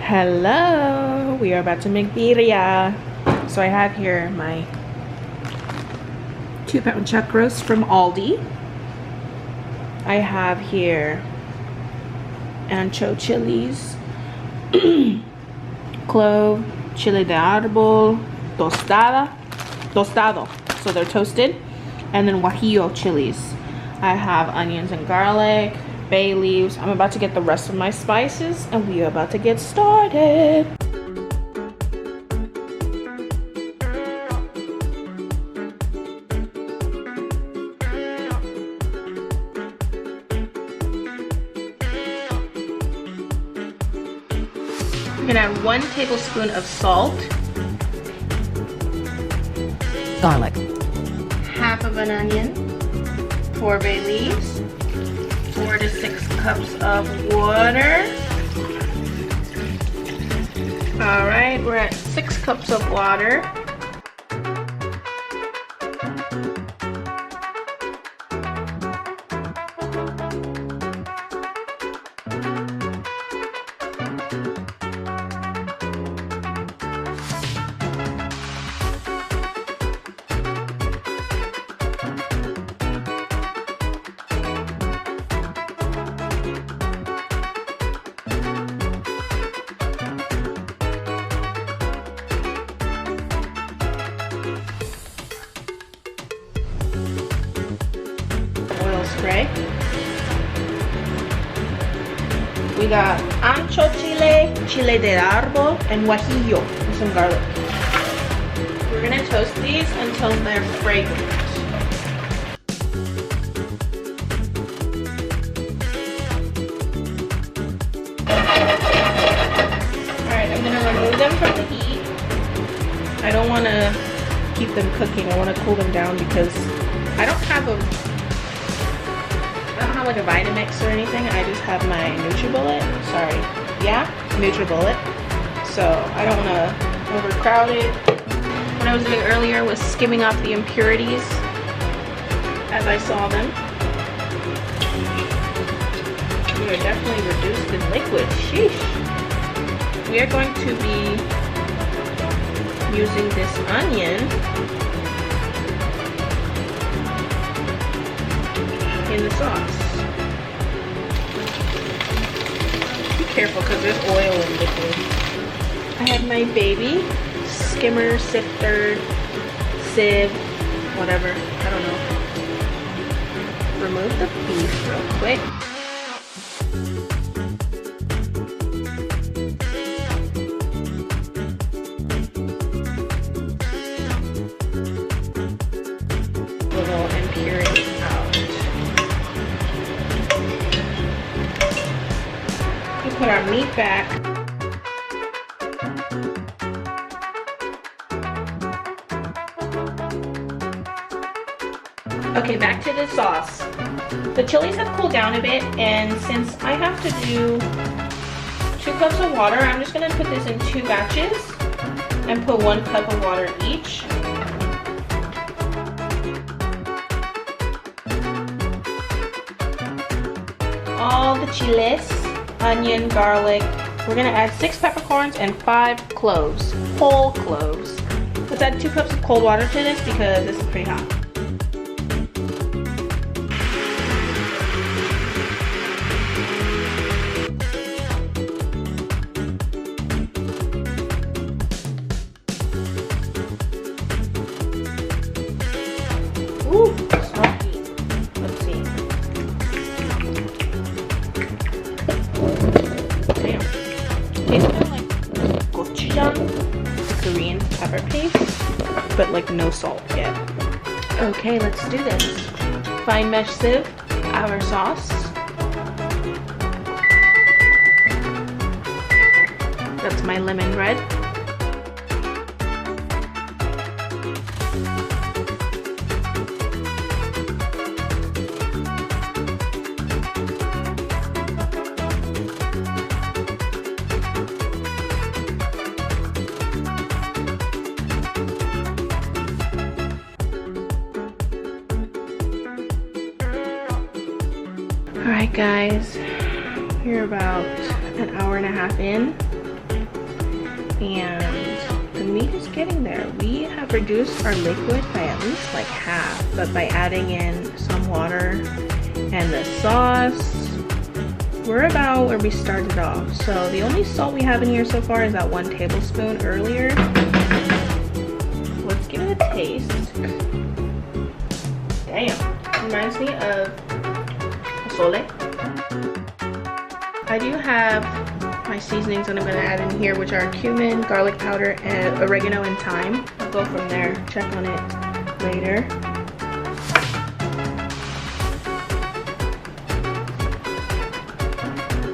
Hello, we are about to make birria. So I have here my 2-pound chuck roast from Aldi. I have here Ancho Chiles, Cloves, Chile de Arbol, tostado, so they're toasted, and then Guajillo Chiles. I have onions and garlic, bay leaves. I'm about to get the rest of my spices and we are about to get started. I'm gonna add 1 tablespoon of salt, garlic, half of an onion, 4 bay leaves, 4 to 6 cups of water. All right, we're at 6 cups of water. Spray. We got Ancho Chile, Chile de Arbol, and Guajillo with some garlic. We're gonna toast these until they're fragrant. Alright, I'm gonna remove them from the heat. I don't want to keep them cooking. I want to cool them down because I don't have like a Vitamix or anything. I just have my NutriBullet. Sorry. Yeah, NutriBullet. So I don't want to overcrowd it. What I was doing earlier was skimming off the impurities as I saw them. We are definitely reduced in liquid. Sheesh. We are going to be using this onion in the sauce. Careful because there's oil in liquid. I have my baby skimmer, sifter, sieve, whatever. I don't know. Remove the beef real quick. Little impurities out. Put our meat back. Okay, back to the sauce. The chilies have cooled down a bit, and since I have to do 2 cups of water, I'm just gonna put this in 2 batches and put 1 cup of water each. All the chiles, onion, garlic. We're gonna add 6 peppercorns and 5 cloves, whole cloves. Let's add 2 cups of cold water to this because this is pretty hot. Ooh, smoky. Let's see. Damn. Tastes kind of like gochujang, Korean pepper paste, but like no salt yet. Okay, let's do this. Fine mesh sieve, our sauce. That's my lemon red. Alright guys, we're about an hour and a half in. and the meat is getting there. We have reduced our liquid by at least like half, but by adding in some water and the sauce, we're about where we started off. So the only salt we have in here so far is that 1 tablespoon earlier. Let's give it a taste. Damn, reminds me of pozole. I do have my seasonings that I'm going to add in here, which are cumin, garlic powder, and oregano and thyme. I'll go from there, check on it later.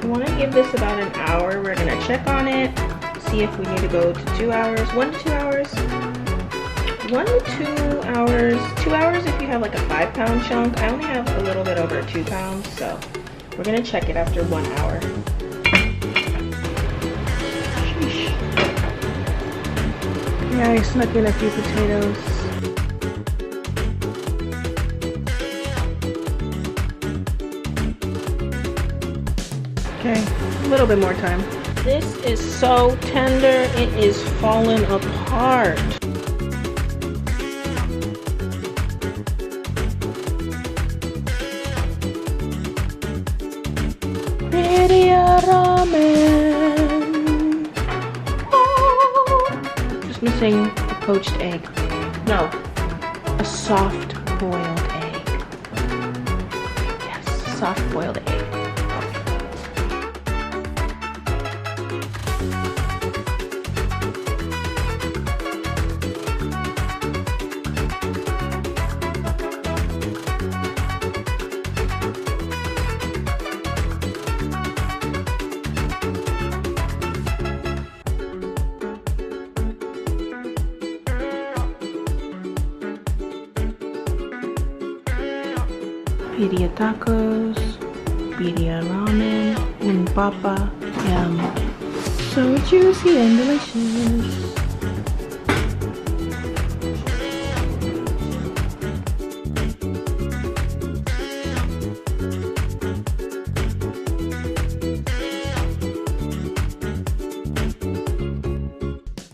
I want to give this about an hour. We're going to check on it, see if we need to go to 2 hours, 1 to 2 hours. 1 to 2 hours, 2 hours if you have like a 5-pound chunk. I only have a little bit over 2 pounds, so we're gonna check it after 1 hour. Sheesh. Yeah, I snuck in a few potatoes. Okay, a little bit more time. This is so tender, it is falling apart. Birria ramen. Oh. Just missing a poached egg. No, a soft boiled egg. Yes, soft boiled egg. Birria tacos, birria ramen, un papa, yum. So juicy and delicious.